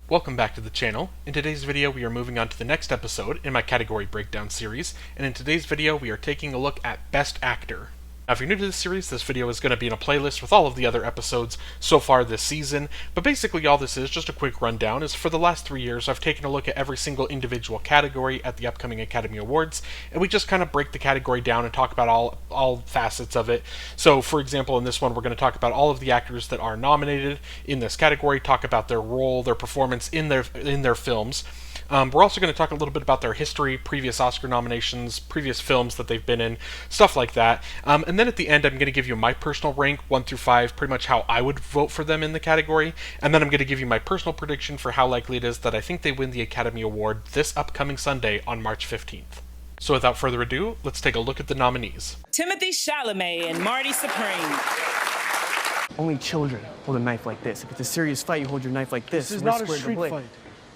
Welcome back to the channel. In today's video we are moving on to the next episode in my category breakdown series, and in today's video we are taking a look at Best Actor. Now if you're new to this series, this video is going to be in a playlist with all of the other episodes so far this season, but basically all this is, just a quick rundown, is for the last 3 years I've taken a look at every single individual category at the upcoming Academy Awards, and we just kind of break the category down and talk about all facets of it. So for example, in this one we're going to talk about all of the actors that are nominated in this category, talk about their role, their performance in their films. We're also going to talk a little bit about their history, previous Oscar nominations, previous films that they've been in, stuff like that. And then at the end, I'm going to give you my personal rank, 1 through 5, pretty much how I would vote for them in the category. And then I'm going to give you my personal prediction for how likely it is that I think they win the Academy Award this upcoming Sunday on March 15th. So without further ado, let's take a look at the nominees. Timothée Chalamet and Marty Supreme. Only children hold a knife like this. If it's a serious fight, you hold your knife like this. This is not a street fight.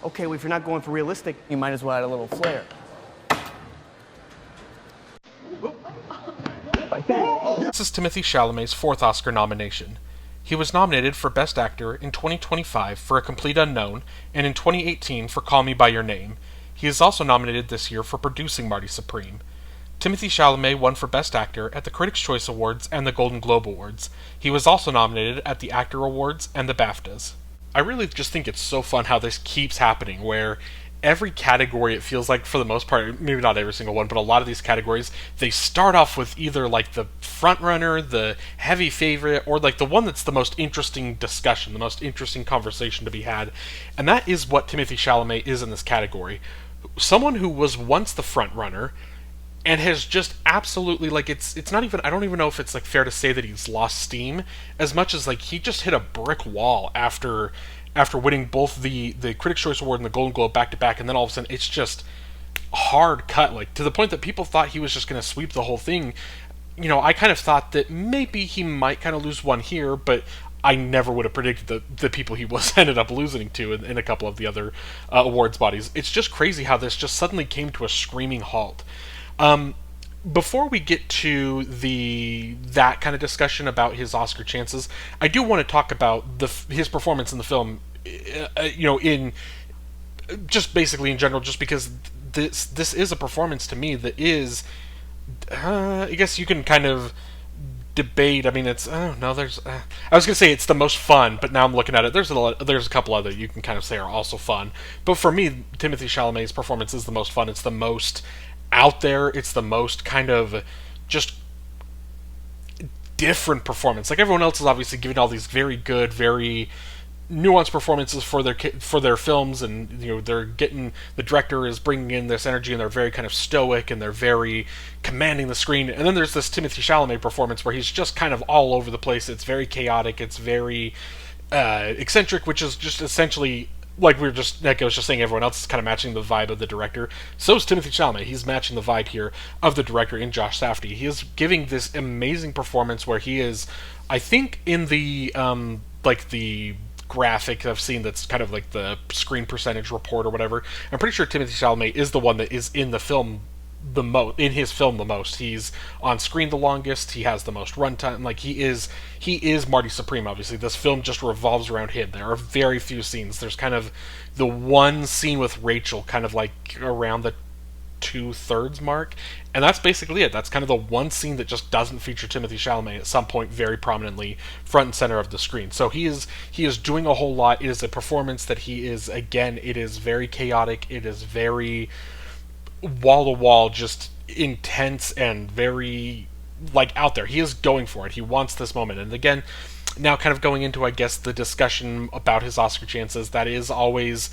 Okay, well, if you're not going for realistic, you might as well add a little flair. This is Timothée Chalamet's 4th Oscar nomination. He was nominated for Best Actor in 2025 for A Complete Unknown, and in 2018 for Call Me By Your Name. He is also nominated this year for producing Marty Supreme. Timothée Chalamet won for Best Actor at the Critics' Choice Awards and the Golden Globe Awards. He was also nominated at the Actor Awards and the BAFTAs. I really just think it's so fun how this keeps happening, where every category, it feels like, for the most part, maybe not every single one, but a lot of these categories, they start off with either like the front runner, the heavy favorite, or like the one that's the most interesting discussion, the most interesting conversation to be had. And that is what Timothée Chalamet is in this category. Someone who was once the front runner and has just absolutely, like, it's not even, I don't even know if it's like fair to say that he's lost steam, as much as like he just hit a brick wall after winning both the Critics' Choice Award and the Golden Globe back to back, and then all of a sudden it's just hard cut, like to the point that people thought he was just going to sweep the whole thing. You know, I kind of thought that maybe he might kind of lose one here, but I never would have predicted the people he was ended up losing to in a couple of the other awards bodies. It's just crazy how this just suddenly came to a screaming halt. Before we get to that kind of discussion about his Oscar chances, I do want to talk about his performance in the film, in just basically in general, just because this is a performance to me that is, I guess you can kind of debate. I mean, it's, I was gonna say it's the most fun, but now I'm looking at it. There's a couple other you can kind of say are also fun, but for me, Timothée Chalamet's performance is the most fun. It's the most out there. It's the most kind of just different performance. Like, everyone else is obviously giving all these very good, very nuanced performances for their films, and they're getting, the director is bringing in this energy, and they're very kind of stoic, and they're very commanding the screen. And then there's this Timothée Chalamet performance where he's just kind of all over the place. It's very chaotic. It's very eccentric, which is just essentially, like I was just saying, everyone else is kind of matching the vibe of the director. So is Timothée Chalamet. He's matching the vibe here of the director in Josh Safdie. He is giving this amazing performance where he is, I think, in the the graphic I've seen that's kind of like the screen percentage report or whatever, I'm pretty sure Timothée Chalamet is the one that is in the film the most. He's on screen the longest. He has the most runtime. Like, he is Marty Supreme. Obviously, this film just revolves around him. There are very few scenes. There's kind of the one scene with Rachel, kind of like around the 2/3 mark, and that's basically it. That's kind of the one scene that just doesn't feature Timothée Chalamet at some point very prominently front and center of the screen. So he is doing a whole lot. It is a performance that he is, again, it is very chaotic. It is very wall to wall, just intense and very, like, out there. He is going for it. He wants this moment. And again, now kind of going into, I guess, the discussion about his Oscar chances, that is always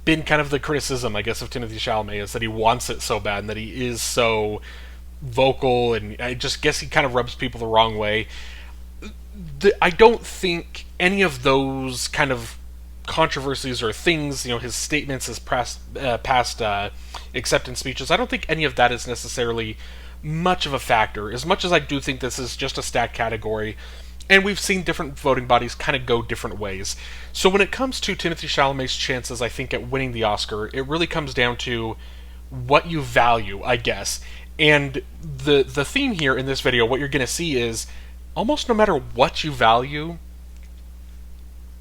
been kind of the criticism, I guess, of Timothée Chalamet, is that he wants it so bad and that he is so vocal, and I just guess he kind of rubs people the wrong way. I don't think any of those kind of controversies or things, his statements, his past acceptance speeches, I don't think any of that is necessarily much of a factor, as much as I do think this is just a stacked category, and we've seen different voting bodies kind of go different ways. So when it comes to Timothée Chalamet's chances, I think, at winning the Oscar, it really comes down to what you value, I guess. And the theme here in this video, what you're going to see is, almost no matter what you value,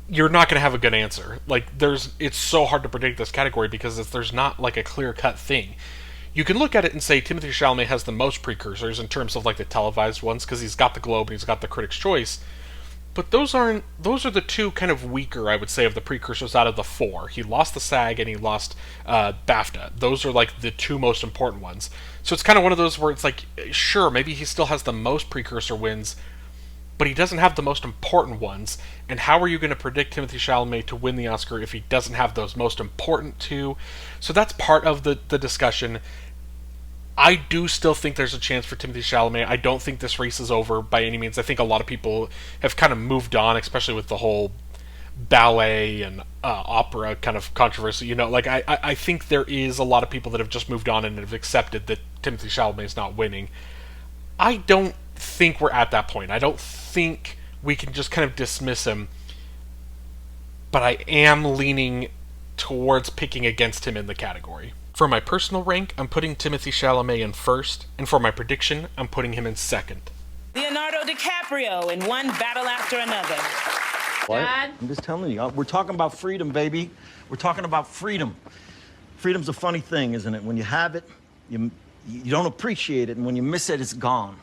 you're not going to have a good answer. Like, it's so hard to predict this category because there's not like a clear cut thing. You can look at it and say Timothée Chalamet has the most precursors in terms of like the televised ones because he's got the Globe and he's got the Critics' Choice. But those are the two kind of weaker, I would say, of the precursors out of the four. He lost the SAG and he lost BAFTA. Those are like the two most important ones. So it's kind of one of those where it's like, sure, maybe he still has the most precursor wins, but he doesn't have the most important ones. And how are you going to predict Timothée Chalamet to win the Oscar if he doesn't have those most important two? So that's part of the discussion. I do still think there's a chance for Timothée Chalamet. I don't think this race is over by any means. I think a lot of people have kind of moved on, especially with the whole ballet and opera kind of controversy. You know, like I think there is a lot of people that have just moved on and have accepted that Timothée Chalamet is not winning. I don't think we're at that point. I don't think we can just kind of dismiss him. But I am leaning towards picking against him in the category. For my personal rank, I'm putting Timothée Chalamet in first, and for my prediction, I'm putting him in second. Leonardo DiCaprio in one battle after another. What? Dad? I'm just telling you, we're talking about freedom, baby. We're talking about freedom. Freedom's a funny thing, isn't it? When you have it, you don't appreciate it, and when you miss it, it's gone.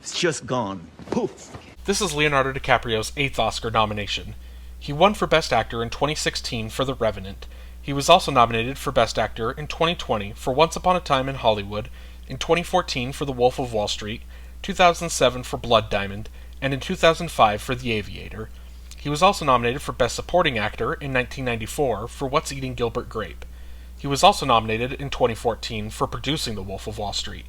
It's just gone. Poof. This is Leonardo DiCaprio's 8th Oscar nomination. He won for Best Actor in 2016 for The Revenant. He was also nominated for Best Actor in 2020 for Once Upon a Time in Hollywood, in 2014 for The Wolf of Wall Street, 2007 for Blood Diamond, and in 2005 for The Aviator. He was also nominated for Best Supporting Actor in 1994 for What's Eating Gilbert Grape. He was also nominated in 2014 for producing The Wolf of Wall Street.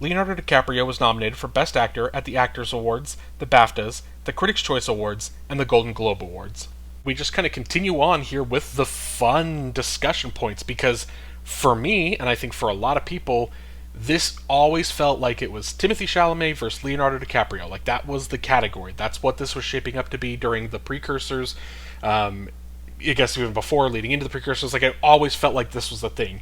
Leonardo DiCaprio was nominated for Best Actor at the Actors Awards, the BAFTAs, the Critics' Choice Awards, and the Golden Globe Awards. We just kind of continue on here with the fun discussion points because for me, and I think for a lot of people, this always felt like it was Timothée Chalamet versus Leonardo DiCaprio. Like, that was the category. That's what this was shaping up to be during the precursors. I guess even before, leading into the precursors, like, it always felt like this was the thing.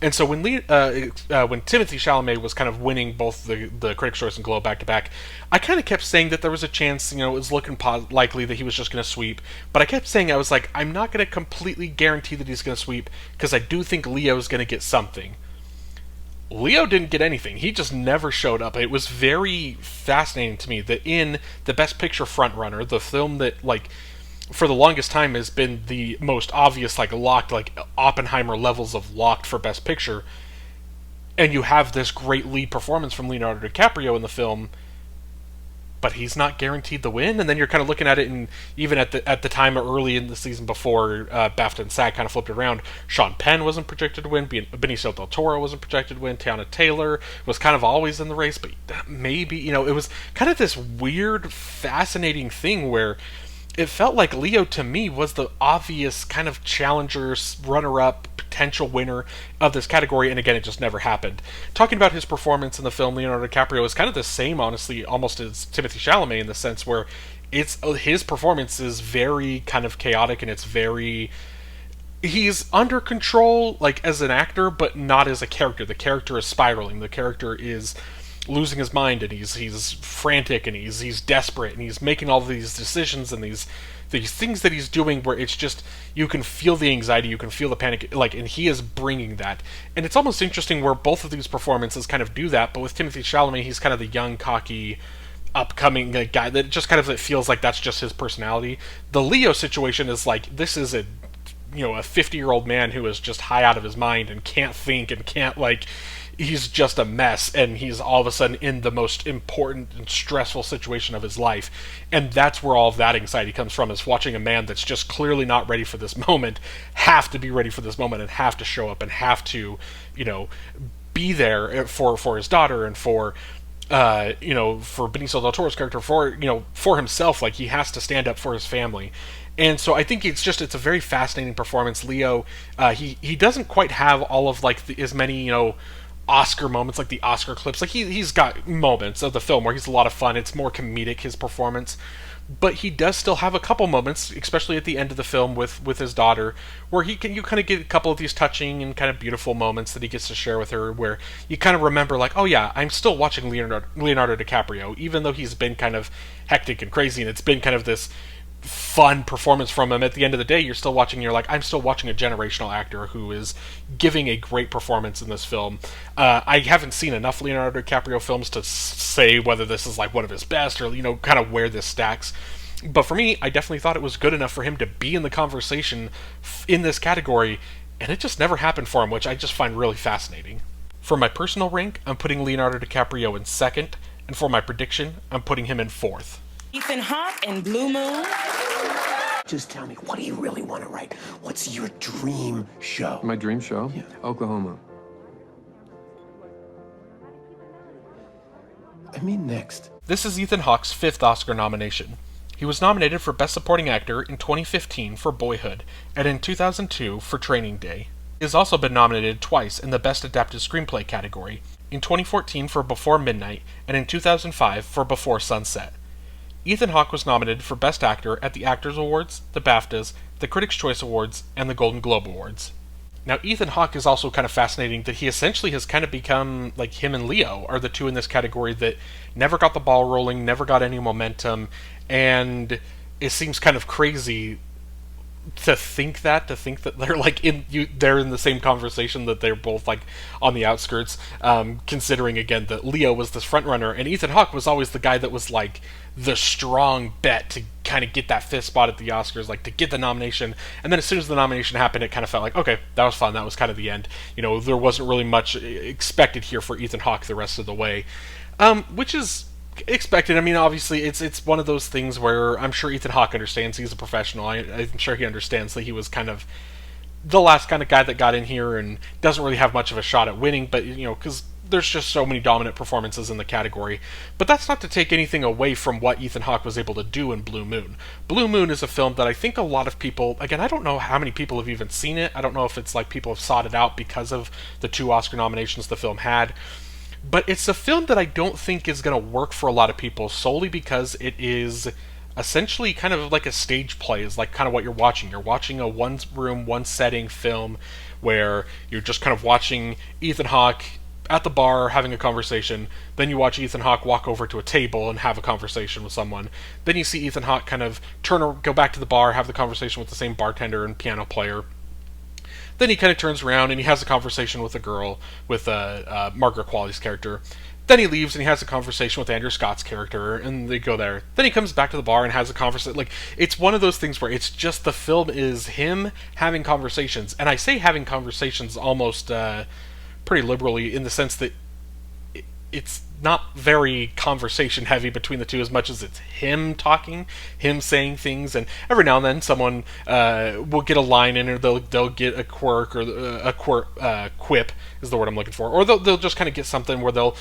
And so when Timothée Chalamet was kind of winning both the Critics' Choice and Globe back-to-back, I kind of kept saying that there was a chance, it was looking likely that he was just going to sweep. But I kept saying, I was like, I'm not going to completely guarantee that he's going to sweep, because I do think Leo's going to get something. Leo didn't get anything. He just never showed up. It was very fascinating to me that in the Best Picture frontrunner, the film that, like, for the longest time has been the most obvious, like, locked, like, Oppenheimer levels of locked for Best Picture, and you have this great lead performance from Leonardo DiCaprio in the film, but he's not guaranteed the win. And then you're kind of looking at it, and even at the time early in the season before BAFTA and SAG kind of flipped it around, Sean Penn wasn't projected to win, Benicio del Toro wasn't projected to win, Tiana Taylor was kind of always in the race, but maybe, it was kind of this weird, fascinating thing where it felt like Leo, to me, was the obvious kind of challenger, runner-up, potential winner of this category, and again, it just never happened. Talking about his performance in the film, Leonardo DiCaprio is kind of the same, honestly, almost as Timothée Chalamet, in the sense where his performance is very kind of chaotic, and he's under control, like, as an actor, but not as a character. The character is spiraling. The character is losing his mind, and he's frantic, and he's desperate, and he's making all these decisions and these things that he's doing where it's just, you can feel the anxiety, you can feel the panic, like, and he is bringing that. And it's almost interesting where both of these performances kind of do that, but with Timothée Chalamet, he's kind of the young, cocky, upcoming guy that just kind of, it feels like that's just his personality. The Leo situation is like, this is a 50-year-old man who is just high out of his mind and can't think and can't, like, he's just a mess, and he's all of a sudden in the most important and stressful situation of his life. And that's where all of that anxiety comes from, is watching a man that's just clearly not ready for this moment have to be ready for this moment and have to show up and have to, be there for his daughter and for Benicio del Toro's character, for himself. Like, he has to stand up for his family. And so I think it's a very fascinating performance. Leo, he doesn't quite have all of, like, as many, Oscar moments, like the Oscar clips. Like, he's got moments of the film where he's a lot of fun. It's more comedic, his performance. But he does still have a couple moments, especially at the end of the film with his daughter, where you kind of get a couple of these touching and kind of beautiful moments that he gets to share with her, where you kind of remember, like, oh yeah, I'm still watching Leonardo DiCaprio, even though he's been kind of hectic and crazy, and it's been kind of this fun performance from him. At the end of the day, you're still watching, you're like, I'm still watching a generational actor who is giving a great performance in this film. I haven't seen enough Leonardo DiCaprio films to say whether this is like one of his best or, kind of where this stacks. But for me, I definitely thought it was good enough for him to be in the conversation in this category, and it just never happened for him, which I just find really fascinating. For my personal rank, I'm putting Leonardo DiCaprio in second, and for my prediction, I'm putting him in fourth. Ethan Hawke in Blue Moon. Just tell me, what do you really want to write? What's your dream show? My dream show? Yeah. Oklahoma. I mean, next. This is Ethan Hawke's fifth Oscar nomination. He was nominated for Best Supporting Actor in 2015 for Boyhood, and in 2002 for Training Day. He has also been nominated twice in the Best Adapted Screenplay category, in 2014 for Before Midnight, and in 2005 for Before Sunset. Ethan Hawke was nominated for Best Actor at the Actors Awards, the BAFTAs, the Critics' Choice Awards, and the Golden Globe Awards. Now, Ethan Hawke is also kind of fascinating that he essentially has kind of become, like, him and Leo are the two in this category that never got the ball rolling, never got any momentum, and it seems kind of crazy to think that they're like they're in the same conversation, that they're both like on the outskirts, considering again that Leo was this front runner and Ethan Hawke was always the guy that was like the strong bet to kind of get that fifth spot at the Oscars, like to get the nomination. And then as soon as the nomination happened, it kind of felt like, okay, that was fun, that was kind of the end. There wasn't really much expected here for Ethan Hawke the rest of the way, which is expected. I mean, obviously, it's one of those things where I'm sure Ethan Hawke understands. He's a professional. I'm sure he understands that he was kind of the last kind of guy that got in here and doesn't really have much of a shot at winning, but, because there's just so many dominant performances in the category. But that's not to take anything away from what Ethan Hawke was able to do in Blue Moon. Blue Moon is a film that I think a lot of people, again, I don't know how many people have even seen it. I don't know if it's like people have sought it out because of the 2 Oscar nominations the film had. But it's a film that I don't think is going to work for a lot of people, solely because it is essentially kind of like a stage play, is like kind of what you're watching. You're watching a one-room, one-setting film where you're just kind of watching Ethan Hawke at the bar having a conversation. Then you watch Ethan Hawke walk over to a table and have a conversation with someone. Then you see Ethan Hawke kind of go back to the bar, have the conversation with the same bartender and piano player. Then he kind of turns around and he has a conversation with a girl, with Margaret Qualley's character. Then he leaves and he has a conversation with Andrew Scott's character, and they go there. Then he comes back to the bar and has a conversation. Like, it's one of those things where it's just the film is him having conversations. And I say having conversations almost pretty liberally, in the sense that it's not very conversation heavy between the two as much as it's him talking, him saying things, and every now and then someone will get a line in, or they'll get a quirk, or a quip is the word I'm looking for, or they'll just kind of get something where they'll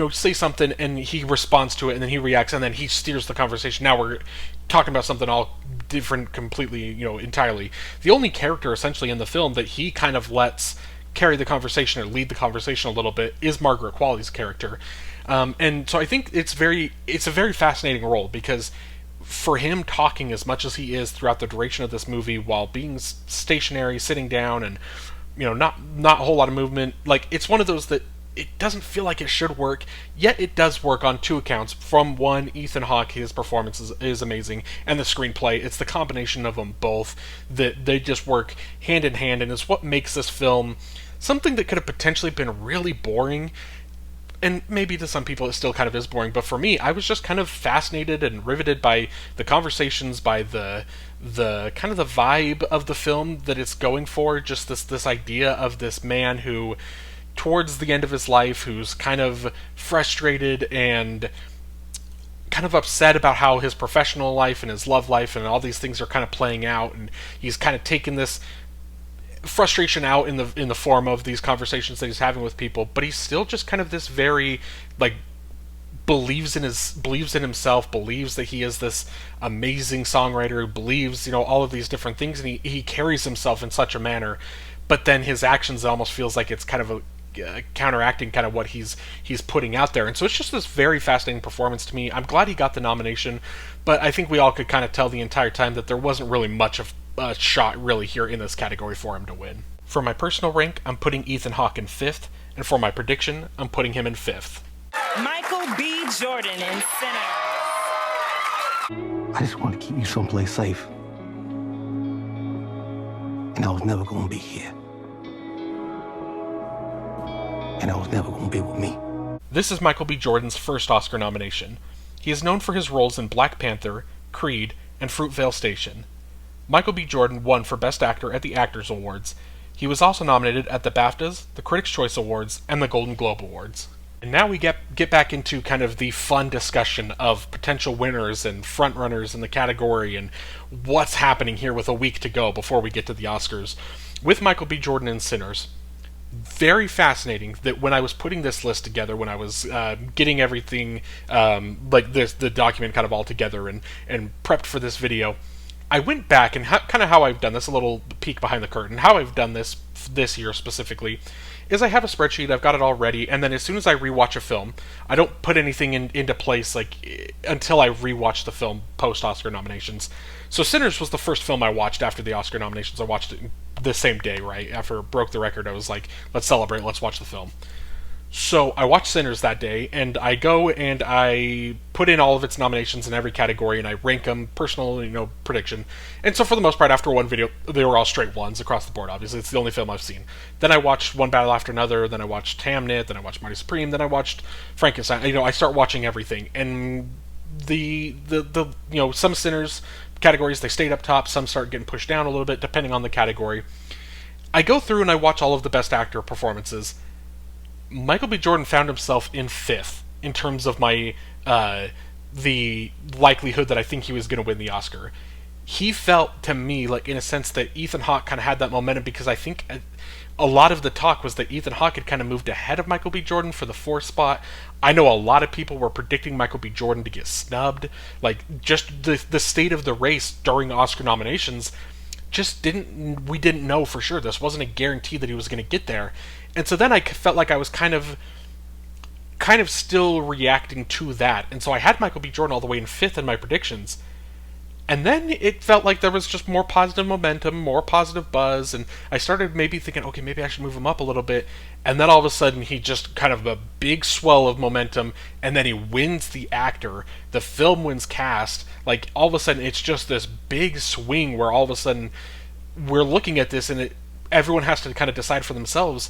say something and he responds to it and then he reacts and then he steers the conversation. Now we're talking about something all different completely, entirely. The only character essentially in the film that he kind of lets carry the conversation or lead the conversation a little bit is Margaret Qualley's character. And so I think it's a very fascinating role, because for him talking as much as he is throughout the duration of this movie while being stationary, sitting down, and not a whole lot of movement, like, it's one of those that it doesn't feel like it should work, yet it does work on 2 accounts. From one, Ethan Hawke, his performance is amazing, and the screenplay, it's the combination of them both that they just work hand in hand, and it's what makes this film something that could have potentially been really boring. And maybe to some people it still kind of is boring, but for me, I was just kind of fascinated and riveted by the conversations, by the kind of the vibe of the film that it's going for. Just this idea of this man who, towards the end of his life, who's kind of frustrated and kind of upset about how his professional life and his love life and all these things are kind of playing out, and he's kind of taken this frustration out in the form of these conversations that he's having with people, but he's still just kind of this very, like, believes in himself, believes that he is this amazing songwriter, who believes, all of these different things, and he carries himself in such a manner, but then his actions, it almost feels like it's kind of counteracting kind of what he's putting out there. And so it's just this very fascinating performance to me. I'm glad he got the nomination, but I think we all could kind of tell the entire time that there wasn't really much of a shot really here in this category for him to win. For my personal rank, I'm putting Ethan Hawke in 5th, and for my prediction, I'm putting him in 5th. Michael B. Jordan in Sinners. I just wanted to keep you someplace safe. And I was never gonna be here. And I was never gonna be with me. This is Michael B. Jordan's first Oscar nomination. He is known for his roles in Black Panther, Creed, and Fruitvale Station. Michael B. Jordan won for Best Actor at the Actors Awards. He was also nominated at the BAFTAs, the Critics' Choice Awards, and the Golden Globe Awards. And now we get back into kind of the fun discussion of potential winners and frontrunners in the category and what's happening here with a week to go before we get to the Oscars. With Michael B. Jordan and Sinners, very fascinating that when I was putting this list together, when I was getting everything like the document kind of all together and prepped for this video, I went back and kind of how I've done this, a little peek behind the curtain, how I've done this year specifically, is I have a spreadsheet, I've got it all ready, and then as soon as I rewatch a film, I don't put anything into place like until I rewatch the film post-Oscar nominations. So Sinners was the first film I watched after the Oscar nominations. I watched it the same day, right? After it broke the record, I was like, let's celebrate, let's watch the film. So I watched Sinners that day, and I go and I put in all of its nominations in every category, and I rank them, personal, prediction. And so for the most part, after one video, they were all straight ones across the board, obviously. It's the only film I've seen. Then I watched One Battle After Another, then I watched Hamnet, then I watched Mighty Supreme, then I watched Frankenstein. I start watching everything. And the some Sinners categories, they stayed up top, some start getting pushed down a little bit, depending on the category. I go through and I watch all of the Best Actor performances. Michael B. Jordan found himself in fifth in terms of my the likelihood that I think he was going to win the Oscar. He felt to me like, in a sense, that Ethan Hawke kind of had that momentum, because I think a lot of the talk was that Ethan Hawke had kind of moved ahead of Michael B. Jordan for the fourth spot. I know a lot of people were predicting Michael B. Jordan to get snubbed. Like, just the state of the race during Oscar nominations we didn't know for sure. This wasn't a guarantee that he was going to get there. And so then I felt like I was kind of still reacting to that. And so I had Michael B. Jordan all the way in fifth in my predictions. And then it felt like there was just more positive momentum, more positive buzz, and I started maybe thinking, okay, maybe I should move him up a little bit. And then all of a sudden, he just kind of a big swell of momentum, and then he wins the actor. The film wins cast. Like, all of a sudden, it's just this big swing where all of a sudden we're looking at this, and everyone has to kind of decide for themselves,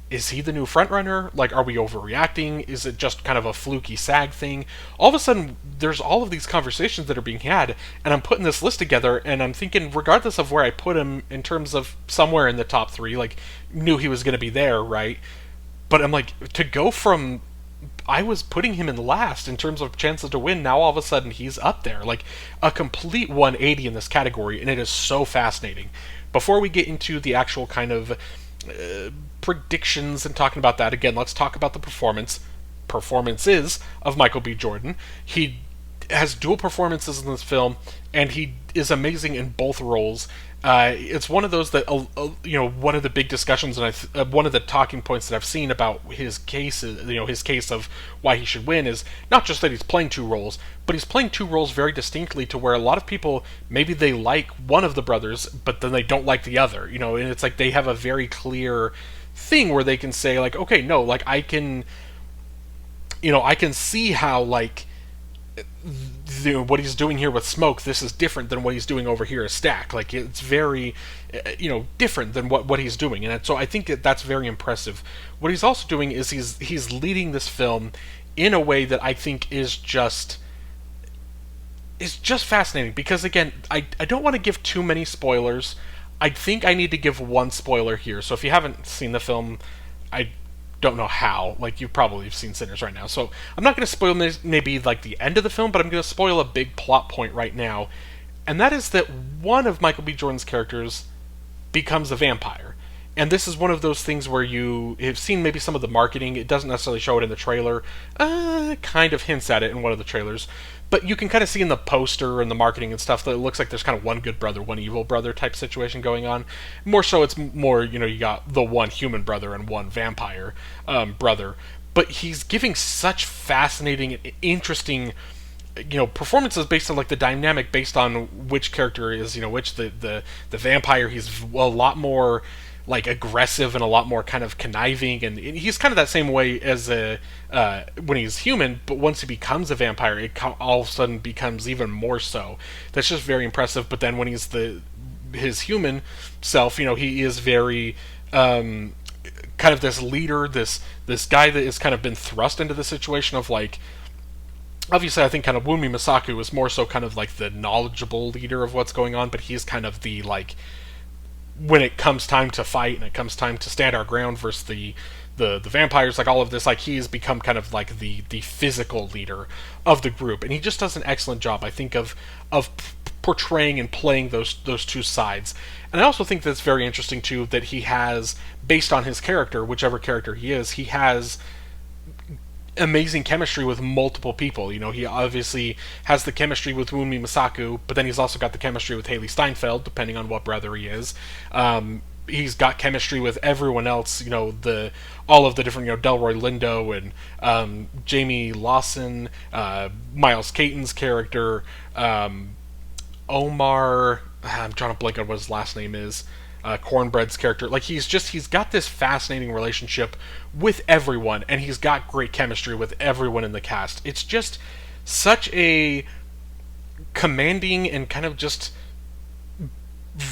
is he the new frontrunner? Like, are we overreacting? Is it just kind of a fluky SAG thing? All of a sudden, there's all of these conversations that are being had, and I'm putting this list together, and I'm thinking, regardless of where I put him in terms of somewhere in the top three, like, knew he was going to be there, right? But I'm like, to go from, I was putting him in last in terms of chances to win, now all of a sudden he's up there. Like, a complete 180 in this category, and it is so fascinating. Before we get into the actual kind of predictions and talking about that, again, let's talk about the performances of Michael B. Jordan. He has dual performances in this film, and he is amazing in both roles. It's one of those that, one of the big discussions and one of the talking points that I've seen about his case, his case of why he should win is not just that he's playing two roles, but he's playing two roles very distinctly to where a lot of people, maybe they like one of the brothers, but then they don't like the other, and it's like they have a very clear thing where they can say, like, okay, no, like, I can see how, like, what he's doing here with Smoke, this is different than what he's doing over here as Stack. Like, it's very, different than what he's doing. And so I think that's very impressive. What he's also doing is he's leading this film in a way that I think is just fascinating. Because, again, I don't want to give too many spoilers. I think I need to give one spoiler here. So if you haven't seen the film, I don't know how. Like, you probably have seen Sinners right now. So I'm not going to spoil maybe like the end of the film, but I'm going to spoil a big plot point right now. And that is that one of Michael B. Jordan's characters becomes a vampire. And this is one of those things where you have seen maybe some of the marketing. It doesn't necessarily show it in the trailer. Kind of hints at it in one of the trailers. But you can kind of see in the poster and the marketing and stuff that it looks like there's kind of one good brother, one evil brother type situation going on. More so, it's more, you got the one human brother and one vampire brother. But he's giving such fascinating and interesting, performances based on, like, the dynamic based on which character is, which the vampire. He's a lot more like aggressive and a lot more kind of conniving, and he's kind of that same way as a when he's human, but once he becomes a vampire, it all of a sudden becomes even more so. That's just very impressive. But then when he's his human self, he is very kind of this leader, this guy that has kind of been thrust into the situation of like, obviously I think kind of Wunmi Masaku is more so kind of like the knowledgeable leader of what's going on, but he's kind of the like, when it comes time to fight and it comes time to stand our ground versus the vampires, like all of this, like he's become kind of like the physical leader of the group, and he just does an excellent job, I think, of portraying and playing those two sides. And I also think that's very interesting too, that he has, based on his character, whichever character he is, he has amazing chemistry with multiple people. He obviously has the chemistry with Wunmi Masaku, but then he's also got the chemistry with Haley Steinfeld, depending on what brother he is. He's got chemistry with everyone else, all of the different, Delroy Lindo and Jamie Lawson, Miles Caton's character, Omar, I'm trying to blank on what his last name is, Cornbread's character. Like, he's got this fascinating relationship with everyone, and he's got great chemistry with everyone in the cast. It's just such a commanding and kind of just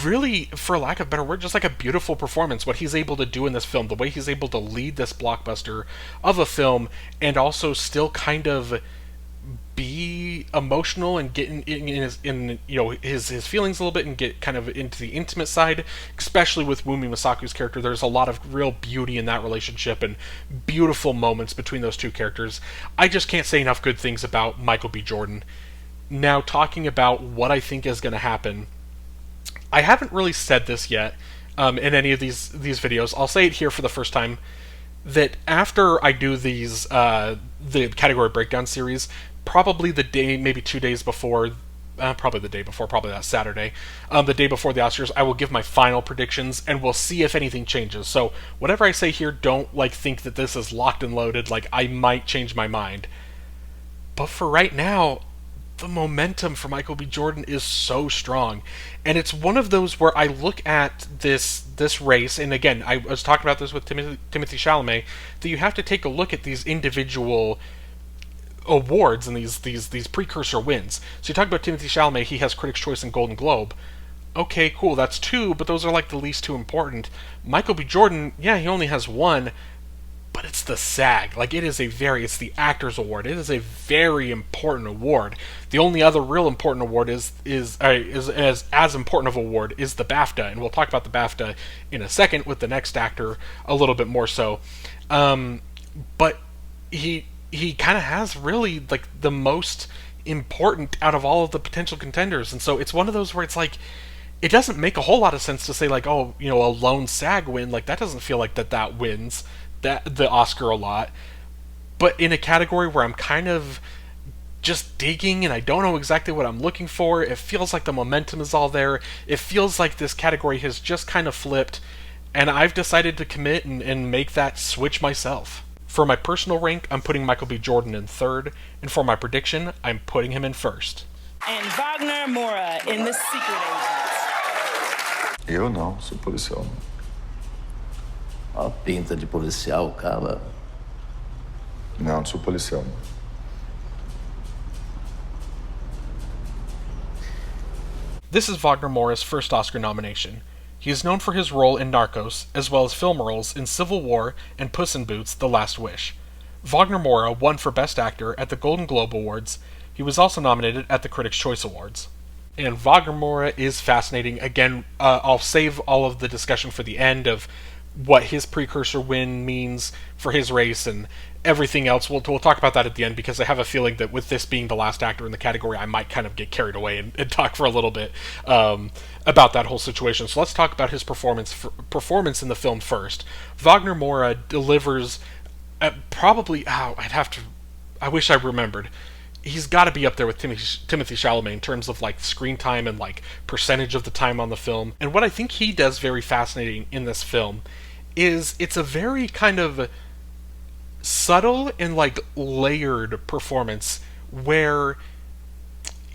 really, for lack of a better word, just like a beautiful performance, what he's able to do in this film, the way he's able to lead this blockbuster of a film, and also still kind of be emotional and get in his feelings a little bit, and get kind of into the intimate side, especially with Wunmi Masaku's character. There's a lot of real beauty in that relationship and beautiful moments between those two characters. I just can't say enough good things about Michael B. Jordan. Now, talking about what I think is going to happen, I haven't really said this yet in any of these videos. I'll say it here for the first time, that after I do these the category breakdown series, probably the day, maybe 2 days before, probably the day before, probably that Saturday, the day before the Oscars, I will give my final predictions, and we'll see if anything changes. So whatever I say here, don't think that this is locked and loaded, I might change my mind. But for right now, the momentum for Michael B. Jordan is so strong, and it's one of those where I look at this race, and again, I was talking about this with Timothée Chalamet, that you have to take a look at these individual awards and these precursor wins. So you talk about Timothée Chalamet, he has Critics' Choice and Golden Globe. Okay, cool, that's 2, but those are the least 2 important. Michael B. Jordan, yeah, he only has 1, but it's the SAG. It's the Actors Award. It is a very important award. The only other real important award is as important of award is the BAFTA, and we'll talk about the BAFTA in a second with the next actor a little bit more so. But he kind of has really the most important out of all of the potential contenders, and so it's one of those where it's it doesn't make a whole lot of sense to say a lone SAG win, that doesn't feel like that wins the Oscar a lot. But in a category where I'm kind of just digging and I don't know exactly what I'm looking for, it feels like the momentum is all there. It feels like this category has just kind of flipped, and I've decided to commit and make that switch myself. For my personal rank, I'm putting Michael B. Jordan in 3rd, and for my prediction, I'm putting him in 1st. And Wagner Moura in The Secret Agents. Eu não, sou policial. A pinta de policial, cara. Não, sou policial. This is Wagner Moura's first Oscar nomination. He is known for his role in Narcos, as well as film roles in Civil War and Puss in Boots: The Last Wish. Wagner Moura won for Best Actor at the Golden Globe Awards. He was also nominated at the Critics' Choice Awards. And Wagner Moura is fascinating. Again, I'll save all of the discussion for the end of what his precursor win means for his race and everything else. We'll talk about that at the end, because I have a feeling that with this being the last actor in the category, I might kind of get carried away and talk for a little bit about that whole situation. So let's talk about his performance in the film first. Wagner Moura delivers probably, I wish I remembered. He's got to be up there with Timothée Chalamet in terms of screen time and percentage of the time on the film. And what I think he does very fascinating in this film is it's a very kind of subtle and layered performance, where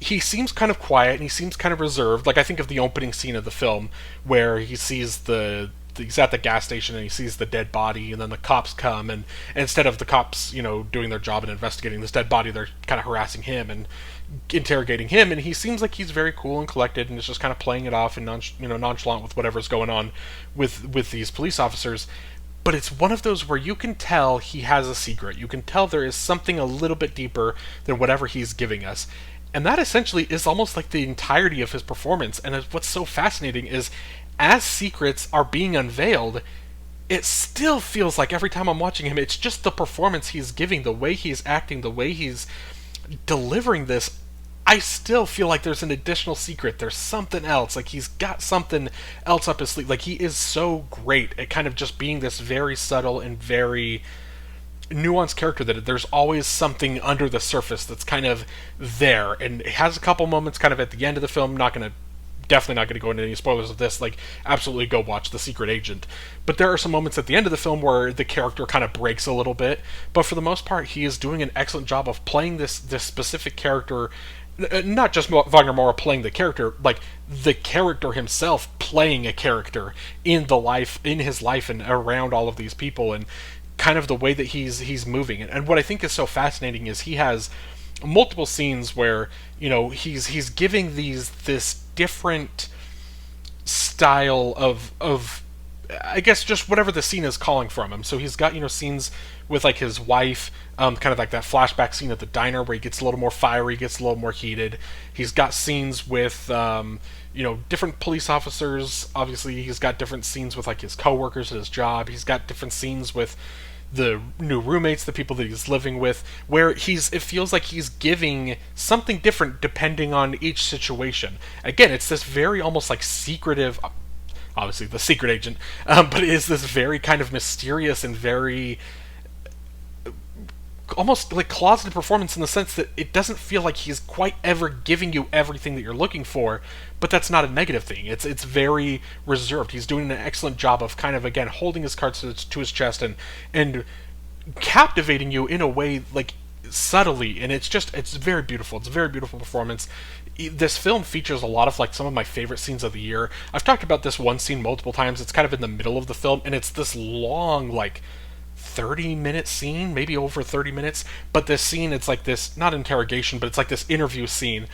he seems kind of quiet and he seems kind of reserved. I think of the opening scene of the film where he sees the he's at the gas station and he sees the dead body, and then the cops come, and instead of the cops, doing their job and investigating this dead body, they're kind of harassing him and interrogating him, and he seems like he's very cool and collected and is just kind of playing it off and nonchalant with whatever's going on with these police officers. But it's one of those where you can tell he has a secret. You can tell there is something a little bit deeper than whatever he's giving us. And that essentially is almost like the entirety of his performance. And what's so fascinating is, as secrets are being unveiled, it still feels like every time I'm watching him, it's just the performance he's giving, the way he's acting, the way he's delivering this. I still feel like there's an additional secret. There's something else. Like, he's got something else up his sleeve. Like, he is so great at kind of just being this very subtle and very nuanced character, that there's always something under the surface that's kind of there. And it has a couple moments kind of at the end of the film. Definitely not going to go into any spoilers of this. Like, absolutely go watch The Secret Agent. But there are some moments at the end of the film where the character kind of breaks a little bit. But for the most part, he is doing an excellent job of playing this specific character. Not just Wagner Moura playing the character, like the character himself playing a character in his life and around all of these people, and kind of the way that he's moving. And what I think is so fascinating is he has multiple scenes where he's giving this different style of I guess just whatever the scene is calling from him. So he's got scenes with like his wife, kind of like that flashback scene at the diner where he gets a little more fiery, gets a little more heated. He's got scenes with different police officers. Obviously, he's got different scenes with like his coworkers at his job. He's got different scenes with the new roommates, the people that he's living with, where it feels like he's giving something different depending on each situation. Again, it's this very almost like secretive, obviously The Secret Agent, but it is this very kind of mysterious and very almost like closeted performance, in the sense that it doesn't feel like he's quite ever giving you everything that you're looking for, but that's not a negative thing. It's very reserved. He's doing an excellent job of kind of, again, holding his cards to his chest and captivating you in a way, like, subtly, and it's very beautiful. It's a very beautiful performance. This film features a lot of like some of my favorite scenes of the year. I've talked about this one scene multiple times. It's kind of in the middle of the film, and it's this long, like 30-minute scene, maybe over 30 minutes, but this scene, it's like this, not interrogation, but it's like this interview scene.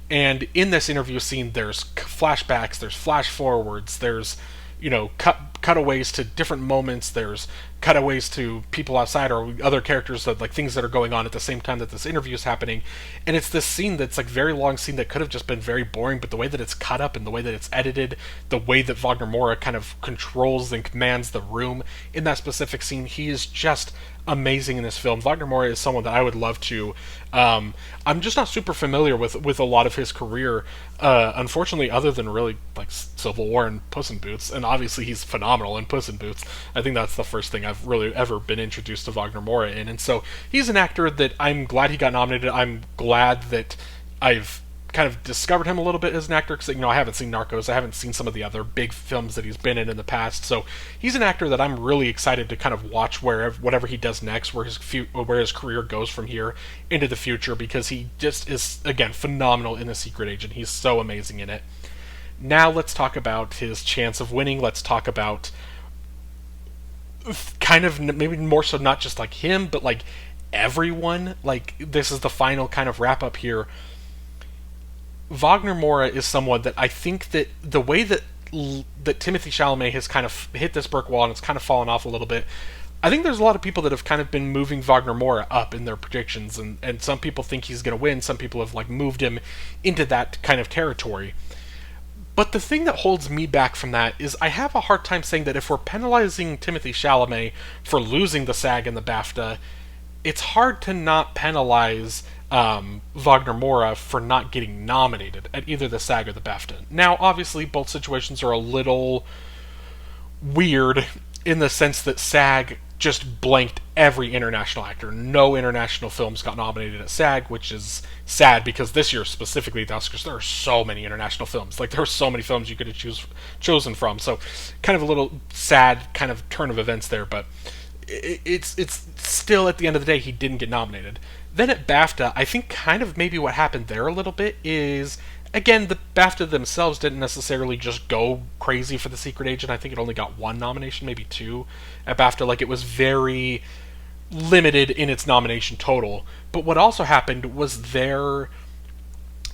And in this interview scene, there's flashbacks, there's flash forwards, there's cutaways to different moments, there's cutaways to people outside or other characters, that like things that are going on at the same time that this interview is happening. And it's this scene that's like very long scene that could have just been very boring, but the way that it's cut up and the way that it's edited, the way that Wagner Moura kind of controls and commands the room in that specific scene, he is just amazing in this film. Wagner Moura is someone that I would love to. I'm just not super familiar with a lot of his career, unfortunately, other than really like Civil War and Puss in Boots, and obviously he's phenomenal in Puss in Boots. I think that's the first thing I've really ever been introduced to Wagner Moura in, and so he's an actor that I'm glad he got nominated. I'm glad that I've kind of discovered him a little bit as an actor, because I haven't seen Narcos, I haven't seen some of the other big films that he's been in the past, so he's an actor that I'm really excited to kind of watch whatever he does next, where his career goes from here into the future, because he just is, again, phenomenal in The Secret Agent. He's so amazing in it. Now let's talk about his chance of winning. Let's talk about kind of maybe more so not just like him, but like everyone. Like, this is the final kind of wrap up here. Wagner Moura is someone that I think that the way that Timothée Chalamet has kind of hit this brick wall and it's kind of fallen off a little bit, I think there's a lot of people that have kind of been moving Wagner Moura up in their predictions, and some people think he's going to win, some people have like moved him into that kind of territory. But the thing that holds me back from that is I have a hard time saying that if we're penalizing Timothée Chalamet for losing the SAG and the BAFTA, it's hard to not penalize Wagner Moura for not getting nominated at either the SAG or the BAFTA. Now, obviously, both situations are a little weird in the sense that SAG just blanked every international actor. No international films got nominated at SAG, which is sad, because this year, specifically at the Oscars, there are so many international films. Like, there are so many films you could have chosen from. So, kind of a little sad kind of turn of events there, but it's still, at the end of the day, he didn't get nominated. Then at BAFTA, I think kind of maybe what happened there a little bit is, Again, the BAFTA themselves didn't necessarily just go crazy for The Secret Agent. I think it only got 1 nomination, maybe 2 at BAFTA. Like, it was very limited in its nomination total. But what also happened was their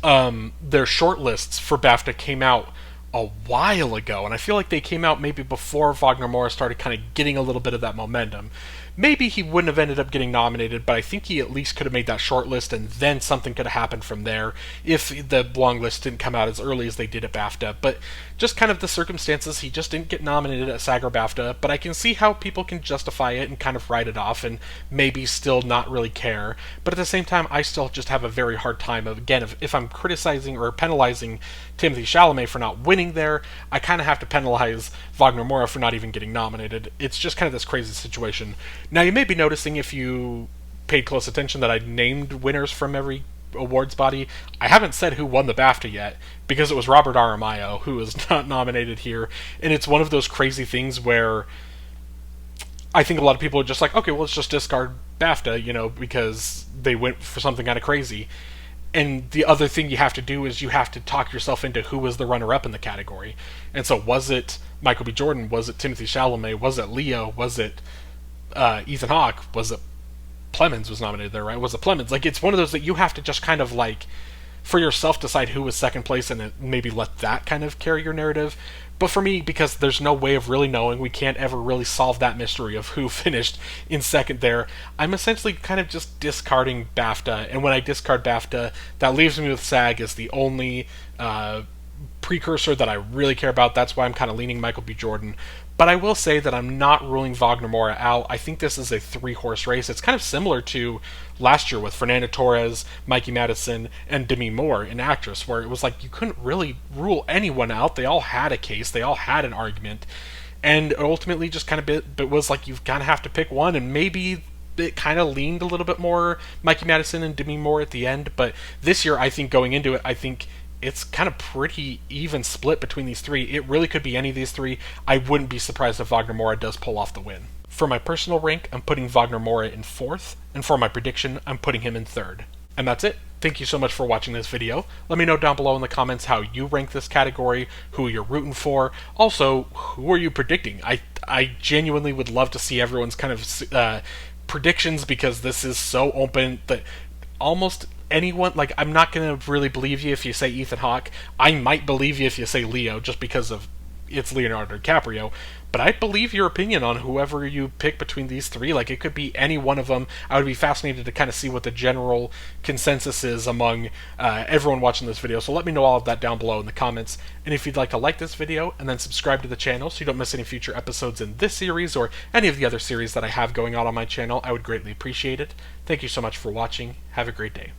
shortlists for BAFTA came out a while ago, and I feel like they came out maybe before Wagner Moura started kind of getting a little bit of that momentum. Maybe he wouldn't have ended up getting nominated, but I think he at least could have made that short list, and then something could have happened from there if the long list didn't come out as early as they did at BAFTA. But just kind of the circumstances, he just didn't get nominated at SAG or BAFTA, but I can see how people can justify it and kind of write it off and maybe still not really care. But at the same time, I still just have a very hard time of, again, if I'm criticizing or penalizing Timothée Chalamet for not winning there, I kind of have to penalize Wagner Moura for not even getting nominated. It's just kind of this crazy situation. Now, you may be noticing, if you paid close attention, that I named winners from every awards body. I haven't said who won the BAFTA yet, because it was Robert Aramayo who was not nominated here, and it's one of those crazy things where I think a lot of people are just like, okay, well, let's just discard BAFTA, because they went for something kind of crazy. And the other thing you have to do is you have to talk yourself into who was the runner-up in the category. And so was it Michael B. Jordan? Was it Timothée Chalamet? Was it Leo? Was it Ethan Hawke? Was it Plemons was nominated there, right? Was it Plemons? Like, it's one of those that you have to just kind of, like, for yourself decide who was second place and maybe let that kind of carry your narrative. But for me, because there's no way of really knowing, we can't ever really solve that mystery of who finished in second there, I'm essentially kind of just discarding BAFTA. And when I discard BAFTA, that leaves me with SAG as the only precursor that I really care about. That's why I'm kind of leaning Michael B. Jordan. But I will say that I'm not ruling Wagner Moura out. I think this is a 3-horse race. It's kind of similar to last year with Fernando Torres, Mikey Madison, and Demi Moore, an actress, where it was like you couldn't really rule anyone out. They all had a case. They all had an argument. And ultimately just kind of it was like you kind of have to pick one, and maybe it kind of leaned a little bit more Mikey Madison and Demi Moore at the end. But this year, I think going into it, I think it's kind of pretty even split between these 3. It really could be any of these 3. I wouldn't be surprised if Wagner Moura does pull off the win. For my personal rank, I'm putting Wagner Moura in 4th, and for my prediction, I'm putting him in 3rd. And that's it. Thank you so much for watching this video. Let me know down below in the comments how you rank this category, who you're rooting for. Also, who are you predicting? I genuinely would love to see everyone's kind of predictions, because this is so open that almost anyone, like, I'm not going to really believe you if you say Ethan Hawke. I might believe you if you say Leo, just because of it's Leonardo DiCaprio. But I believe your opinion on whoever you pick between these 3. Like, it could be any one of them. I would be fascinated to kind of see what the general consensus is among everyone watching this video. So let me know all of that down below in the comments. And if you'd like to like this video and then subscribe to the channel so you don't miss any future episodes in this series or any of the other series that I have going on my channel, I would greatly appreciate it. Thank you so much for watching. Have a great day.